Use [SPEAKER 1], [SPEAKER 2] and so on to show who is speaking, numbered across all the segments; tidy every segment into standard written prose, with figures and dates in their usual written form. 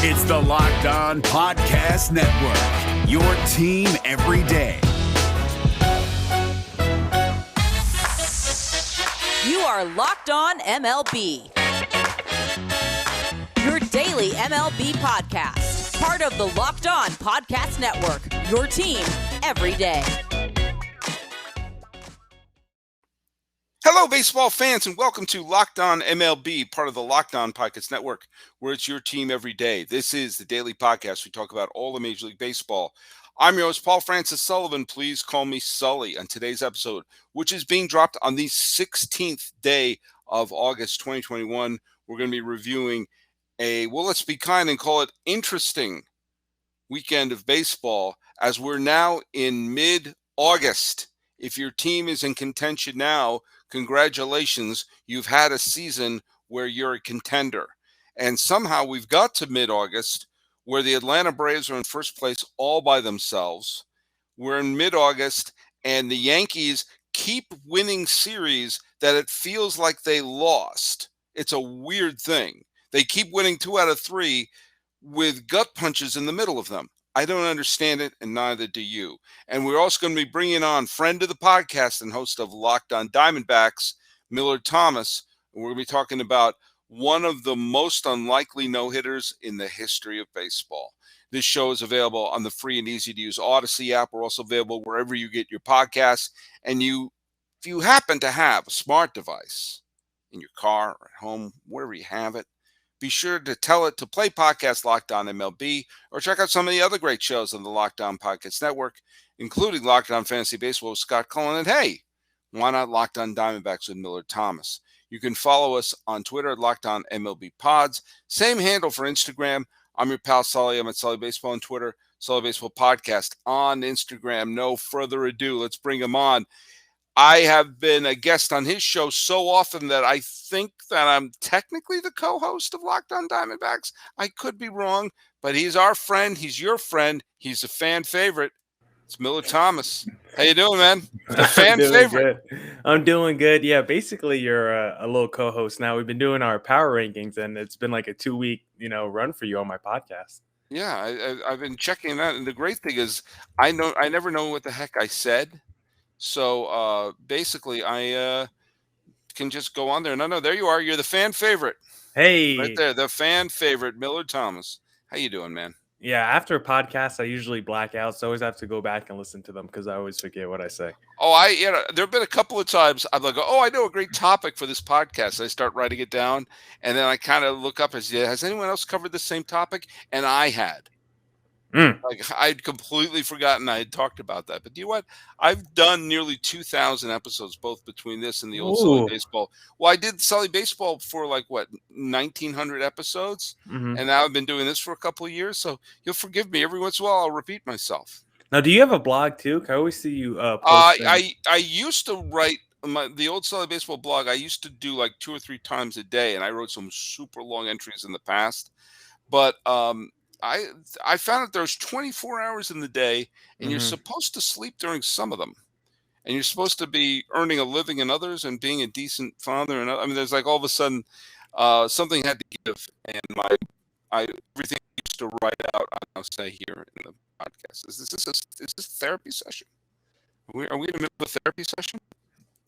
[SPEAKER 1] It's the Locked On Podcast Network, your team every day.
[SPEAKER 2] You are Locked On MLB, your daily MLB podcast. Part of the Locked On Podcast Network, your team every day.
[SPEAKER 3] Hello, baseball fans, and welcome to Locked On MLB, part of the Locked On Podcast Network, where it's your team every day. This is the daily podcast. We talk about all of Major League Baseball. I'm your host, Paul Francis Sullivan. Please call me Sully. On today's episode, which is being dropped on the 16th day of August 2021, we're going to be reviewing let's be kind and call it interesting weekend of baseball, as we're now in mid-August. If your team is in contention now, congratulations, you've had a season where you're a contender. And somehow we've got to mid-August where the Atlanta Braves are in first place all by themselves. We're in mid-August and the Yankees keep winning series that it feels like they lost. It's a weird thing. They keep winning 2 out of 3 with gut punches in the middle of them. I don't understand it, and neither do you. And we're also going to be bringing on friend of the podcast and host of Locked On Diamondbacks, Millard Thomas. And we're going to be talking about one of the most unlikely no-hitters in the history of baseball. This show is available on the free and easy-to-use Odyssey app. We're also available wherever you get your podcasts. And if you happen to have a smart device in your car or at home, wherever you have it, be sure to tell it to play podcast Locked On MLB, or check out some of the other great shows on the Locked On Podcast Network, including Locked On Fantasy Baseball with Scott Cullen. And hey, why not Locked On Diamondbacks with Millard Thomas? You can follow us on Twitter at Locked On MLB Pods. Same handle for Instagram. I'm your pal Sully. I'm at Sully Baseball on Twitter, Sully Baseball Podcast on Instagram. No further ado, let's bring him on. I have been a guest on his show so often that I think that I'm technically the co-host of Locked On Diamondbacks. I could be wrong, but he's our friend. He's your friend. He's a fan favorite. It's Millard Thomas. How you doing, man? The fan favorite.
[SPEAKER 4] Good. I'm doing good. Yeah, basically you're a little co-host now. We've been doing our power rankings, and it's been like a 2-week, run for you on my podcast.
[SPEAKER 3] Yeah, I've been checking that, and the great thing is I never know what the heck I said. So basically, I can just go on there. No, there you are. You're the fan favorite.
[SPEAKER 4] Hey.
[SPEAKER 3] Right there, the fan favorite, Millard Thomas. How you doing, man?
[SPEAKER 4] Yeah, after a podcast, I usually black out, so I always have to go back and listen to them because I always forget what I say.
[SPEAKER 3] Oh, there have been a couple of times I'm like, I know a great topic for this podcast. I start writing it down, and then I kind of look up and say, has anyone else covered the same topic? And I had. Like I'd completely forgotten I had talked about that. But you know what? I've done nearly 2,000 episodes, both between this and the old Sully Baseball. Well, I did Sully Baseball for 1,900 episodes, and now I've been doing this for a couple of years. So you'll forgive me. Every once in a while, I'll repeat myself.
[SPEAKER 4] Now, do you have a blog too? I always see you
[SPEAKER 3] posting. I used to write the old Sully Baseball blog. I used to do 2 or 3 times a day, and I wrote some super long entries in the past. But I found that there's 24 hours in the day, and you're supposed to sleep during some of them, and you're supposed to be earning a living in others and being a decent father. And I mean, there's all of a sudden something had to give, and everything I used to write out, I now say here in the podcast. Is this a therapy session? Are we in the middle of a therapy session?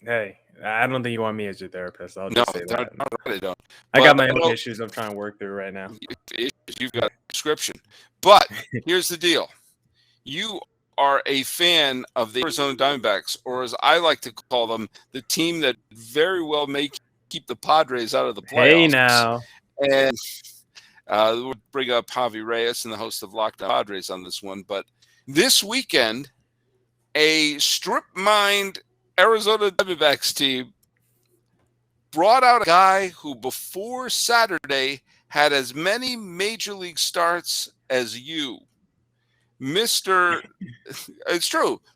[SPEAKER 4] Hey, I don't think you want me as your therapist. I'll just say that.
[SPEAKER 3] No, I don't.
[SPEAKER 4] I got my own issues I'm trying to work through right now.
[SPEAKER 3] You've got a prescription. But here's the deal. You are a fan of the Arizona Diamondbacks, or as I like to call them, the team that very well may keep the Padres out of the playoffs.
[SPEAKER 4] Hey, now.
[SPEAKER 3] And we'll bring up Javi Reyes and the host of Locked On Padres on this one. But this weekend, a strip-mined Arizona Diamondbacks team brought out a guy who before Saturday had as many major league starts as you. It's true.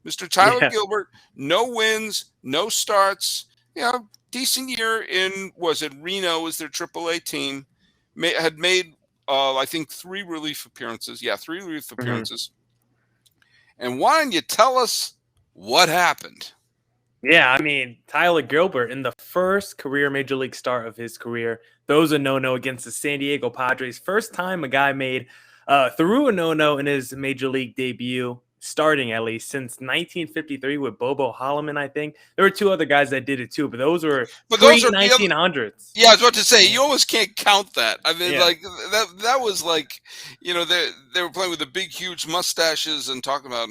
[SPEAKER 3] Mr. Tyler Gilbert, no wins, no starts, decent year in, Reno was their AAA team, had made, I think 3 relief appearances. Yeah, 3 relief appearances. And why don't you tell us what happened?
[SPEAKER 4] Yeah, I mean, Tyler Gilbert in the first career major league start of his career throws a no-no against the San Diego Padres. First time a guy made threw a no-no in his major league debut, starting at least since 1953 with Bobo Holloman, I think. There were two other guys that did it too, but those were
[SPEAKER 3] But those are
[SPEAKER 4] pre-1900s.
[SPEAKER 3] Yeah, I was about to say, you almost can't count that. I mean,
[SPEAKER 4] Yeah.
[SPEAKER 3] like that was like, they were playing with the big, huge mustaches and talking about,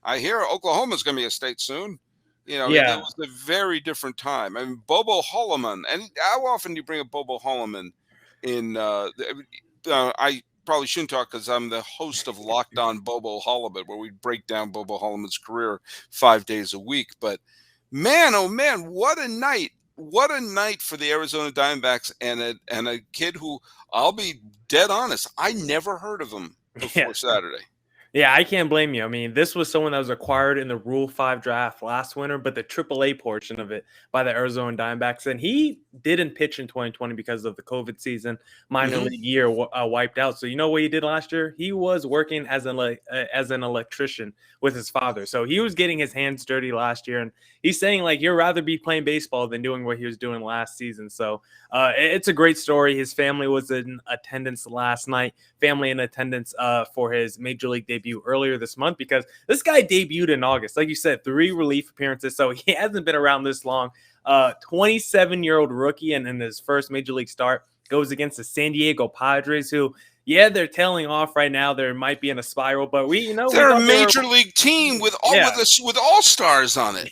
[SPEAKER 3] I hear Oklahoma's going to be a state soon. That
[SPEAKER 4] Yeah.
[SPEAKER 3] was a very different time. I mean, Bobo Holloman, and how often do you bring up Bobo Holloman in? I probably shouldn't talk because I'm the host of Locked On Bobo Holloman, where we break down Bobo Holloman's career 5 days a week. But man, oh man, what a night! What a night for the Arizona Diamondbacks and a kid who, I'll be dead honest, I never heard of him before
[SPEAKER 4] Yeah.
[SPEAKER 3] Saturday.
[SPEAKER 4] Yeah, I can't blame you. I mean, this was someone that was acquired in the Rule 5 draft last winter, but the AAA portion of it by the Arizona Diamondbacks. And he didn't pitch in 2020 because of the COVID season. Minor
[SPEAKER 3] Mhm.
[SPEAKER 4] league year wiped out. So you know what he did last year? He was working as an electrician with his father. So he was getting his hands dirty last year. And he's saying, like, you'd rather be playing baseball than doing what he was doing last season. So it's a great story. His family was in attendance last night. Family in attendance for his major league debut earlier this month, because this guy debuted in August. Like you said, 3 relief appearances. So he hasn't been around this long. 27-year-old rookie, and in his first major league start goes against the San Diego Padres, who, yeah, they're tailing off right now. They might be in a spiral, but
[SPEAKER 3] They're a major league team with all stars on it.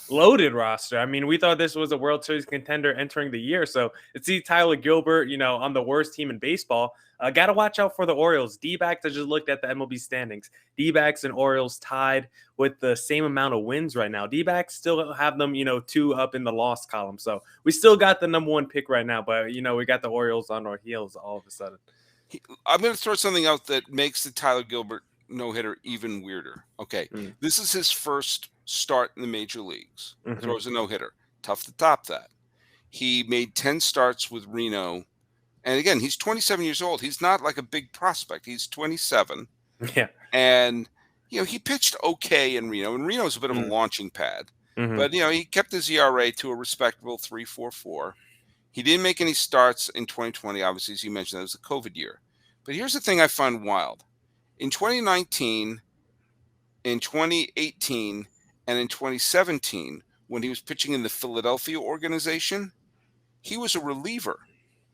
[SPEAKER 4] Loaded roster. I mean, we thought this was a World Series contender entering the year. So to see Tyler Gilbert, on the worst team in baseball, got to watch out for the Orioles. D-backs, I just looked at the MLB standings. D-backs and Orioles tied with the same amount of wins right now. D-backs still have them, 2 up in the loss column. So we still got the number 1 pick right now, but, we got the Orioles on our heels all of a sudden.
[SPEAKER 3] I'm going to throw something out that makes the Tyler Gilbert no-hitter even weirder. Okay, This is his first start in the major leagues.
[SPEAKER 4] Mm-hmm.
[SPEAKER 3] Throws a no-hitter. Tough to top that. He made 10 starts with Reno. And again, he's 27 years old. He's not like a big prospect. He's 27.
[SPEAKER 4] Yeah.
[SPEAKER 3] And, he pitched okay in Reno. And Reno's a bit of a launching pad.
[SPEAKER 4] Mm-hmm.
[SPEAKER 3] But, he kept his ERA to a respectable 3.44. He didn't make any starts in 2020. Obviously, as you mentioned, that was the COVID year. But here's the thing I find wild. In 2019, in 2018, and in 2017, when he was pitching in the Philadelphia organization, he was a reliever.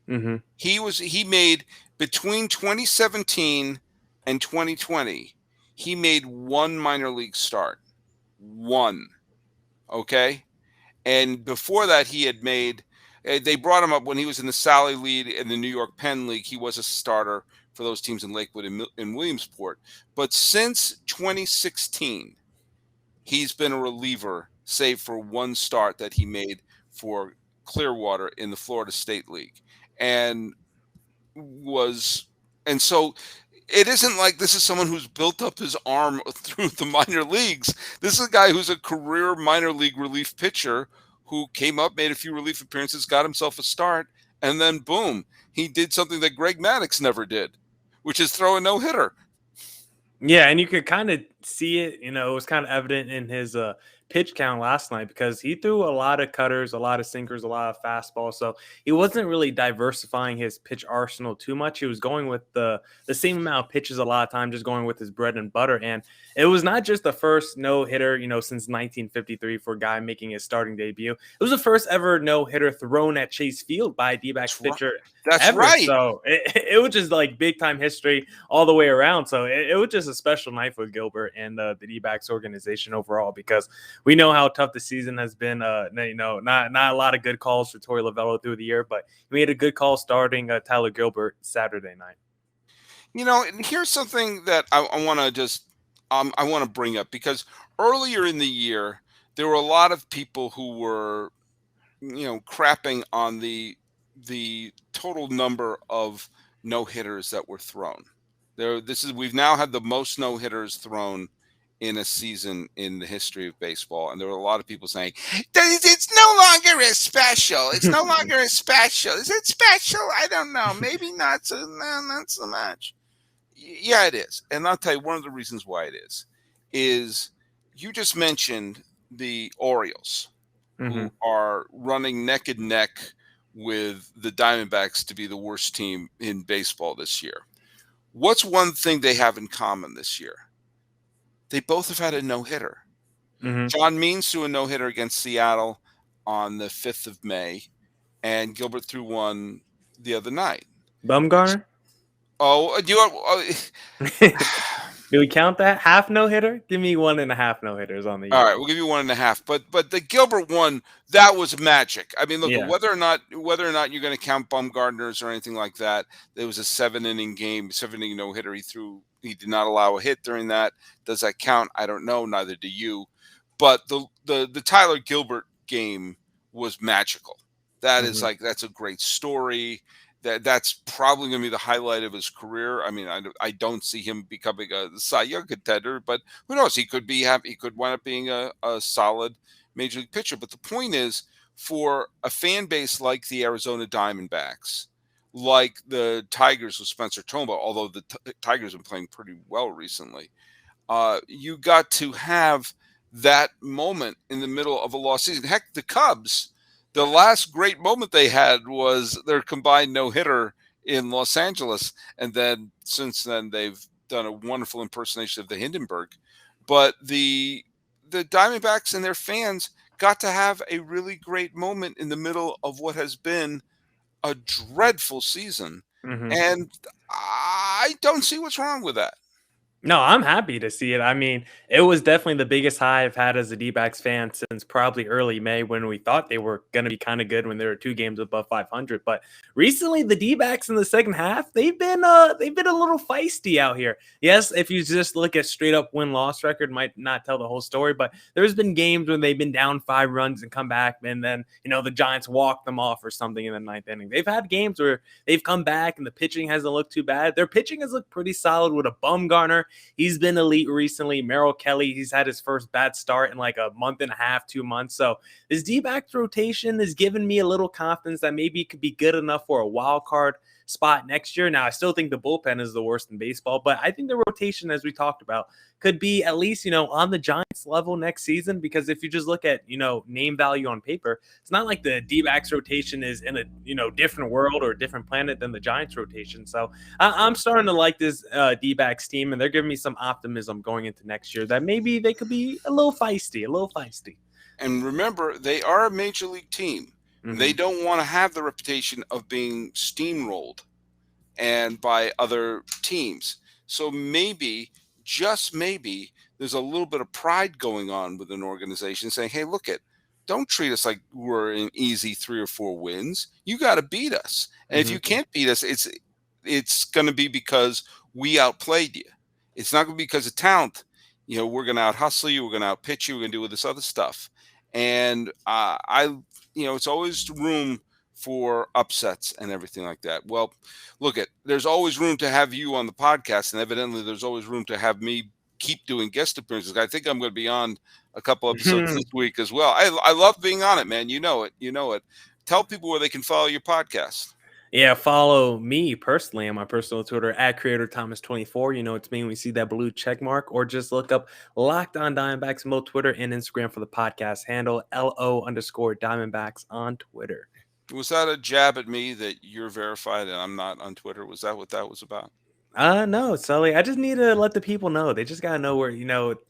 [SPEAKER 4] Mm-hmm.
[SPEAKER 3] He made, between 2017 and 2020, he made 1 minor league start. 1. Okay? And before that, he had made, they brought him up when he was in the Sally League in the New York Penn League. He was a starter for those teams in Lakewood and Williamsport. But since 2016, he's been a reliever, save for 1 start that he made for Clearwater in the Florida State League. And so it isn't like this is someone who's built up his arm through the minor leagues. This is a guy who's a career minor league relief pitcher who came up, made a few relief appearances, got himself a start, and then boom, he did something that Greg Maddux never did, which is throw a no-hitter.
[SPEAKER 4] Yeah, and you could kind of see it, it was kind of evident in his pitch count last night, because he threw a lot of cutters, a lot of sinkers, a lot of fastballs. So he wasn't really diversifying his pitch arsenal too much. He was going with the same amount of pitches a lot of time, just going with his bread and butter. And it was not just the first no-hitter, since 1953 for a guy making his starting debut. It was the first ever no-hitter thrown at Chase Field by a D-backs pitcher.
[SPEAKER 3] That's
[SPEAKER 4] ever.
[SPEAKER 3] right.
[SPEAKER 4] So it was just like big-time history all the way around. So it was just a special night for Gilbert and the D-backs organization overall, because we know how tough the season has been. Not a lot of good calls for Torey Lovullo through the year, but he made a good call starting Tyler Gilbert Saturday night.
[SPEAKER 3] And here's something that I want to just I want to bring up, because earlier in the year there were a lot of people who were crapping on the total number of no-hitters that were thrown. We've now had the most no-hitters thrown in a season in the history of baseball, and there were a lot of people saying it's no longer as special. It's no longer as special. Is it special? I don't know. Maybe not. So not so much. Yeah, it is, and I'll tell you one of the reasons why it is you just mentioned the Orioles,
[SPEAKER 4] Mm-hmm.
[SPEAKER 3] who are running neck and neck with the Diamondbacks to be the worst team in baseball this year. What's one thing they have in common this year? They both have had a no-hitter.
[SPEAKER 4] Mm-hmm.
[SPEAKER 3] John Means threw a no-hitter against Seattle on the 5th of May, and Gilbert threw one the other night.
[SPEAKER 4] Bumgarner?
[SPEAKER 3] Oh,
[SPEAKER 4] Do we count that? Half no-hitter? Give me 1.5 no-hitters on the year.
[SPEAKER 3] all right, we'll give you 1.5. But the Gilbert one, that was magic. I mean, look,
[SPEAKER 4] Yeah.
[SPEAKER 3] whether or not you're going to count Bumgarner's or anything like that, it was a 7-inning game, 7-inning no-hitter. He did not allow a hit during that. Does that count? I don't know. Neither do you. But the Tyler Gilbert game was magical. That is that's a great story. That's probably going to be the highlight of his career. I mean, I don't see him becoming a Cy Young contender, but who knows? He could wind up being a solid major league pitcher. But the point is, for a fan base like the Arizona Diamondbacks, like the Tigers with Spencer Turnbull, although the Tigers have been playing pretty well recently, you got to have that moment in the middle of a lost season. Heck, the Cubs, the last great moment they had was their combined no-hitter in Los Angeles. And then since then, they've done a wonderful impersonation of the Hindenburg. But the Diamondbacks and their fans got to have a really great moment in the middle of what has been a dreadful season.
[SPEAKER 4] Mm-hmm.
[SPEAKER 3] And I don't see what's wrong with that.
[SPEAKER 4] No, I'm happy to see it. I mean, it was definitely the biggest high I've had as a D-backs fan since probably early May, when we thought they were going to be kind of good when they were 2 games above 500. But recently, the D-backs in the second half, they've been a little feisty out here. Yes, if you just look at straight up win-loss record, might not tell the whole story, but there's been games when they've been down 5 runs and come back, and then the Giants walk them off or something in the 9th inning. They've had games where they've come back and the pitching hasn't looked too bad. Their pitching has looked pretty solid with a Bumgarner. He's been elite recently. Merrill Kelly, he's had his first bad start in like a month and a half, 2 months. So this D-backs rotation has given me a little confidence that maybe it could be good enough for a wild card spot next year. Now, I still think the bullpen is the worst in baseball, but I think the rotation, as we talked about, could be at least, on the Giants level next season, because if you just look at, name value on paper, it's not like the D-backs rotation is in a, different world or a different planet than the Giants rotation. So I'm starting to like this D-backs team, and they're giving me some optimism going into next year that maybe they could be a little feisty.
[SPEAKER 3] And remember, they are a major league team. Mm-hmm. They don't want to have the reputation of being steamrolled and by other teams. So maybe, just maybe, there's a little bit of pride going on with an organization saying, hey, don't treat us like we're an easy 3 or 4 wins. You got to beat us. And if you can't beat us, it's going to be because we outplayed you. It's not going to be because of talent. We're going to out-hustle you. We're going to out-pitch you. We're going to do all this other stuff. And it's always room for upsets and everything like that. Well, there's always room to have you on the podcast, and evidently there's always room to have me keep doing guest appearances. I think I'm going to be on a couple episodes this week as well. I love being on it, man. You know it. Tell people where they can follow your podcast.
[SPEAKER 4] Yeah, follow me personally on my personal Twitter at CreatorThomas24. It's me when we see that blue check mark, or just look up Locked On Diamondbacks on both Twitter and Instagram for the podcast handle, LO_Diamondbacks on Twitter.
[SPEAKER 3] Was that a jab at me that you're verified and I'm not on Twitter? Was that what that was about?
[SPEAKER 4] No, Sully. I just need to let the people know. They just gotta know where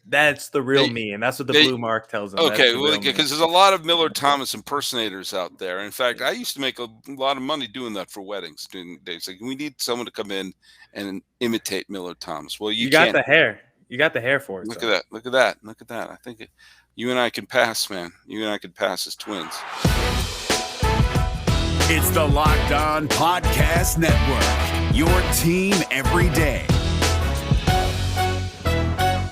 [SPEAKER 4] that's the real me, and that's what the blue mark tells them.
[SPEAKER 3] Okay, because there's a lot of Millard Thomas impersonators out there. In fact, I used to make a lot of money doing that for weddings. Dave's like, we need someone to come in and imitate Millard Thomas. Well, you
[SPEAKER 4] got the hair. You got the hair for it.
[SPEAKER 3] Look at that. I think you and I can pass, man. You and I could pass as twins.
[SPEAKER 1] It's the Locked On Podcast Network, your team every day.